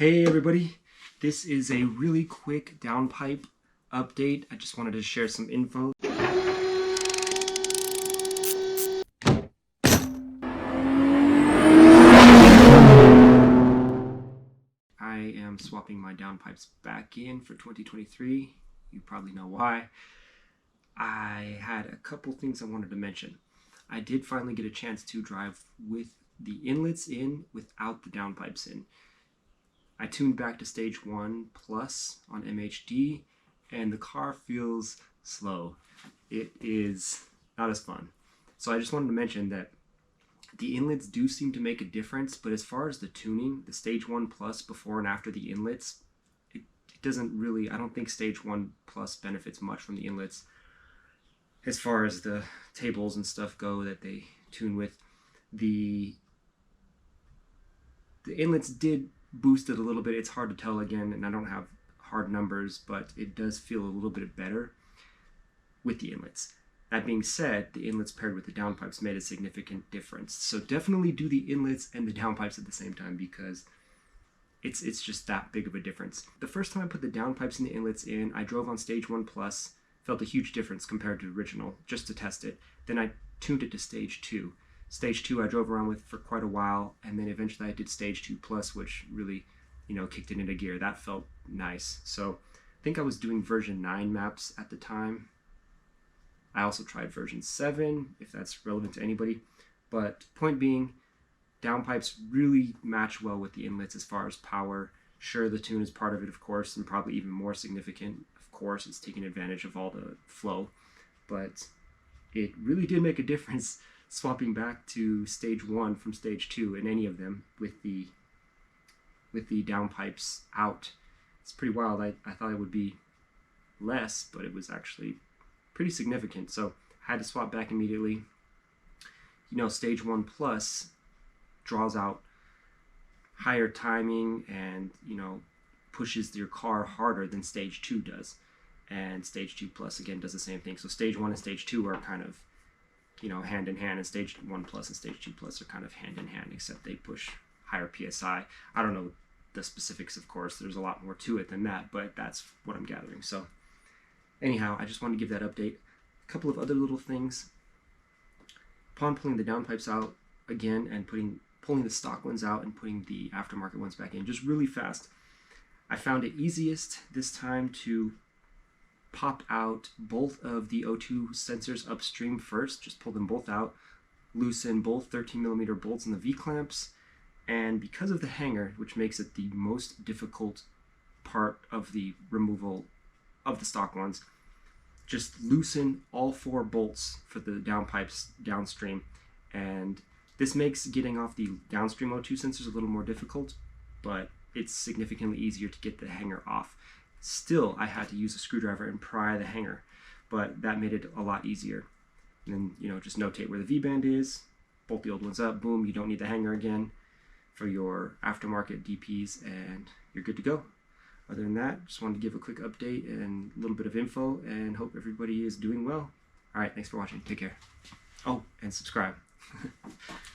Hey everybody, this is a really quick downpipe update. I just wanted to share some info. I am swapping my downpipes back in for 2023. You probably know why. I had a couple things I wanted to mention. I did finally get a chance to drive with the inlets in without the downpipes in. I tuned back to stage 1 plus on MHD and the car feels slow. It is not as fun. So I just wanted to mention that the inlets do seem to make a difference, but as far as the tuning, the stage 1 plus before and after the inlets, it doesn't really, I don't think stage 1 plus benefits much from the inlets as far as the tables and stuff go that they tune with. The inlets did boost it a little bit. It's hard to tell again, and I don't have hard numbers, but it does feel a little bit better with the inlets. That being said, the inlets paired with the downpipes made a significant difference. So definitely do the inlets and the downpipes at the same time because it's just that big of a difference. The first time I put the downpipes and the inlets in, I drove on stage 1 plus, felt a huge difference compared to the original, just to test it. Then I tuned it to stage 2. Stage 2 I drove around with for quite a while, and then eventually I did stage 2 plus, which really, kicked it into gear. That felt nice. So I think I was doing version 9 maps at the time. I also tried version 7, if that's relevant to anybody. But point being, downpipes really match well with the inlets as far as power. Sure, the tune is part of it, of course, and probably even more significant. Of course, it's taking advantage of all the flow. But it really did make a difference swapping back to stage 1 from stage 2 in any of them with the downpipes out. It's pretty wild. I thought it would be less, but it was actually pretty significant. So I had to swap back immediately. Stage 1 plus draws out higher timing and pushes your car harder than stage 2 does, and stage 2 plus again does the same thing. So stage 1 and stage 2 are kind of hand in hand, and stage 1 plus and stage 2 plus are kind of hand in hand, except they push higher PSI. I don't know the specifics, of course. There's a lot more to it than that, but that's what I'm gathering. So anyhow, I just wanted to give that update. A couple of other little things. Upon pulling the downpipes out again and pulling the stock ones out and putting the aftermarket ones back in just really fast, I found it easiest this time to pop out both of the O2 sensors upstream first. Just pull them both out, loosen both 13mm bolts in the V-clamps, and because of the hanger, which makes it the most difficult part of the removal of the stock ones, just loosen all 4 bolts for the downpipes downstream, and this makes getting off the downstream O2 sensors a little more difficult, but it's significantly easier to get the hanger off. Still, I had to use a screwdriver and pry the hanger, but that made it a lot easier. And then, just notate where the V-band is, bolt the old ones up, boom, you don't need the hanger again for your aftermarket DPs, and you're good to go. Other than that, just wanted to give a quick update and a little bit of info, and hope everybody is doing well. All right, thanks for watching. Take care. Oh, and subscribe.